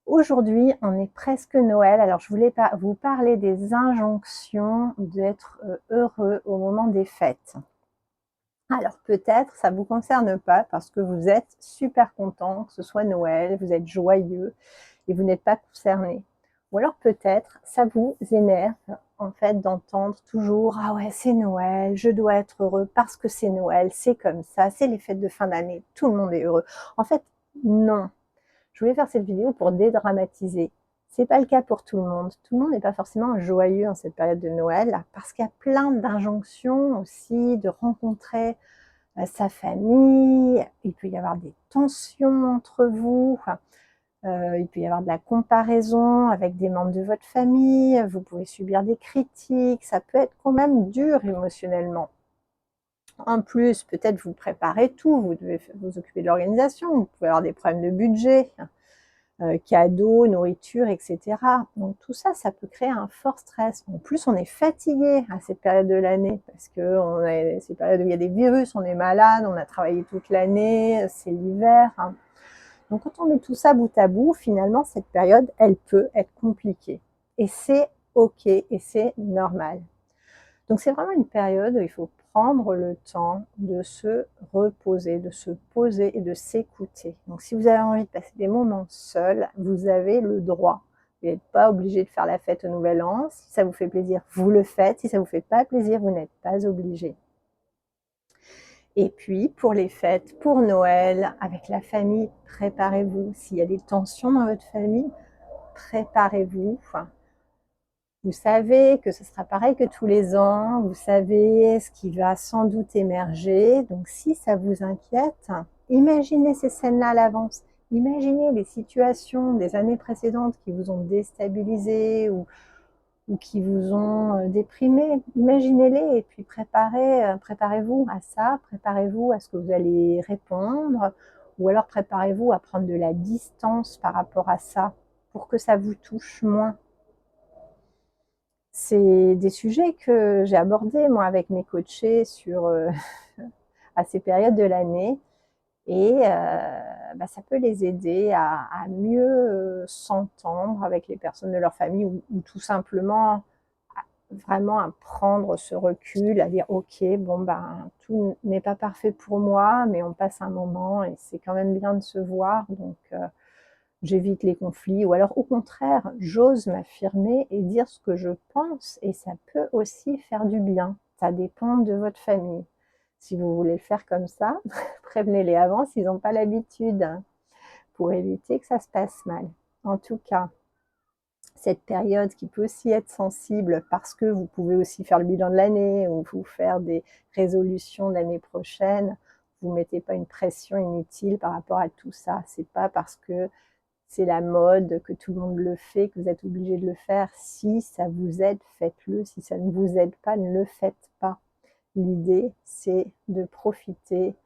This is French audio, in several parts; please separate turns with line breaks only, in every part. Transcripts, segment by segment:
Aujourd'hui, on est presque Noël, alors je voulais vous parler des injonctions d'être heureux au moment des fêtes. Alors peut-être ça ne vous concerne pas parce que vous êtes super content que ce soit Noël, vous êtes joyeux et vous n'êtes pas concerné. Ou alors peut-être ça vous énerve en fait d'entendre toujours: «Ah ouais, c'est Noël, je dois être heureux parce que c'est Noël, c'est comme ça, c'est les fêtes de fin d'année, tout le monde est heureux». En fait, non. Je voulais faire cette vidéo pour dédramatiser. C'est pas le cas pour tout le monde. Tout le monde n'est pas forcément joyeux en cette période de Noël parce qu'il y a plein d'injonctions aussi de rencontrer sa famille. Il peut y avoir des tensions entre vous. Il peut y avoir de la comparaison avec des membres de votre famille. Vous pouvez subir des critiques. Ça peut être quand même dur émotionnellement. En plus, peut-être vous préparez tout. Vous devez vous occuper de l'organisation. Vous pouvez avoir des problèmes de budget. Cadeaux, nourriture, etc. Donc tout ça, ça peut créer un fort stress. En plus, on est fatigué à cette période de l'année parce que c'est une période où il y a des virus, on est malade, on a travaillé toute l'année, c'est l'hiver. Hein. Donc quand on met tout ça bout à bout, finalement, cette période, elle peut être compliquée. Et c'est OK et c'est normal. Donc c'est vraiment une période où il faut prendre le temps de se reposer, de se poser et de s'écouter. Donc si vous avez envie de passer des moments seuls, vous avez le droit. Vous n'êtes pas obligé de faire la fête au Nouvel An. Si ça vous fait plaisir, vous le faites. Si ça ne vous fait pas plaisir, vous n'êtes pas obligé. Et puis, pour les fêtes, pour Noël, avec la famille, préparez-vous. S'il y a des tensions dans votre famille, préparez-vous. Vous savez que ce sera pareil que tous les ans, vous savez ce qui va sans doute émerger. Donc si ça vous inquiète, imaginez ces scènes-là à l'avance. Imaginez les situations des années précédentes qui vous ont déstabilisé ou qui vous ont déprimé. Imaginez-les et puis préparez-vous à ça, préparez-vous à ce que vous allez répondre ou alors préparez-vous à prendre de la distance par rapport à ça pour que ça vous touche moins. C'est des sujets que j'ai abordés moi avec mes coachés à ces périodes de l'année et ça peut les aider à mieux, s'entendre avec les personnes de leur famille ou tout simplement vraiment à prendre ce recul, à dire: «OK, bon ben, tout n'est pas parfait pour moi, mais on passe un moment et c'est quand même bien de se voir donc j'évite les conflits ou alors au contraire, j'ose m'affirmer et dire ce que je pense et ça peut aussi faire du bien. Ça dépend de votre famille. Si vous voulez le faire comme ça, prévenez-les avant s'ils n'ont pas l'habitude pour éviter que ça se passe mal. En tout cas, cette période qui peut aussi être sensible parce que vous pouvez aussi faire le bilan de l'année ou vous faire des résolutions de l'année prochaine, vous ne mettez pas une pression inutile par rapport à tout ça. C'est pas parce que c'est la mode, que tout le monde le fait, que vous êtes obligé de le faire. Si ça vous aide, faites-le. Si ça ne vous aide pas, ne le faites pas. L'idée, c'est de profiter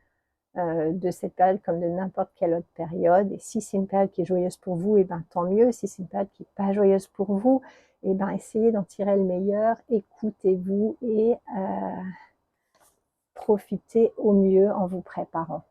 de cette période comme de n'importe quelle autre période. Et si c'est une période qui est joyeuse pour vous, et ben tant mieux. Si c'est une période qui n'est pas joyeuse pour vous, et ben essayez d'en tirer le meilleur. Écoutez-vous et profitez au mieux en vous préparant.